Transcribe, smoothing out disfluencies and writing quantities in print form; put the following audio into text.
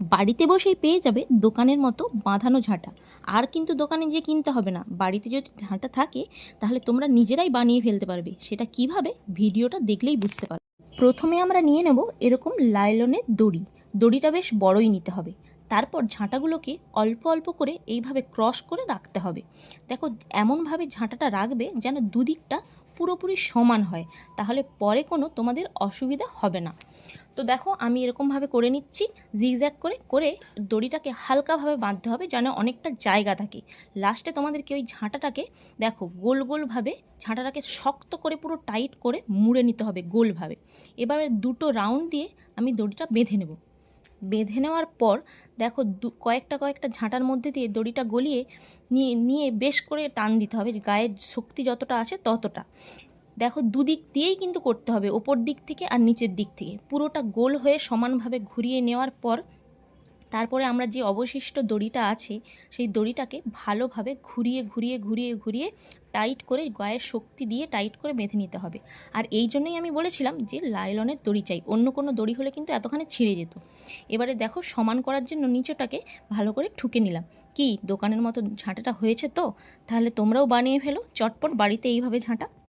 বাড়িতে বসেই পেয়ে যাবে দোকানের মতো বাঁধানো ঝাঁটা। আর কিন্তু দোকানে গিয়ে কিনতে হবে না। বাড়িতে যদি ঝাঁটা থাকে তাহলে তোমরা নিজেরাই বানিয়ে ফেলতে পারবে। সেটা কিভাবে, ভিডিওটা দেখলেই বুঝতে পারবে। প্রথমে আমরা নিয়ে নেব এরকম লাইলনের দড়ি। দড়িটা বেশ বড়ই নিতে হবে। তারপর ঝাঁটাগুলোকে অল্প অল্প করে এইভাবে ক্রস করে রাখতে হবে। দেখো, এমনভাবে ঝাঁটাটা রাখবে যেন দুদিকটা পুরোপুরি সমান হয়, তাহলে পরে কোনো তোমাদের অসুবিধা হবে না। তো দেখো, আমি এরকমভাবে করে নিচ্ছি। জিগজ্যাগ করে করে দড়িটাকে হালকাভাবে বাঁধতে হবে যেন অনেকটা জায়গা থাকে। লাস্টে তোমাদেরকে ওই ঝাঁটাটাকে দেখো গোল গোলভাবে ঝাঁটাটাকে শক্ত করে পুরো টাইট করে মুড়ে নিতে হবে গোলভাবে। এবারে দুটো রাউন্ড দিয়ে আমি দড়িটা বেঁধে নেব। বেঁধে নেওয়ার পর দেখো কয়েকটা ঝাঁটার মধ্যে দিয়ে দড়িটা গলিয়ে নিয়ে নিয়ে বেশ করে টান দিতে হবে, গায়ের শক্তি যতটা আছে ততটা। দেখো, দুদিক দিয়েই কিন্তু করতে হবে, ওপর দিক থেকে আর নিচের দিক থেকে পুরোটা গোল হয়ে সমানভাবে ঘুরিয়ে নেওয়ার পর তারপরে আমরা যে অবশিষ্ট দড়িটা আছে সেই দড়িটাকে ভালোভাবে ঘুরিয়ে ঘুরিয়ে ঘুরিয়ে ঘুরিয়ে টাইট করে গায়ের শক্তি দিয়ে টাইট করে বেঁধে নিতে হবে। আর এই জন্যই আমি বলেছিলাম যে লাইলনের দড়ি চাই, অন্য কোনো দড়ি হলে কিন্তু এতখানে ছিঁড়ে যেত। এবারে দেখো, সমান করার জন্য নিচেটাকে ভালো করে ঠুকে নিলাম। কি দোকানের মতো ঝাঁটাটা হয়েছে তো? তাহলে তোমরাও বানিয়ে ফেলো চটপট বাড়িতে এইভাবে ঝাঁটা।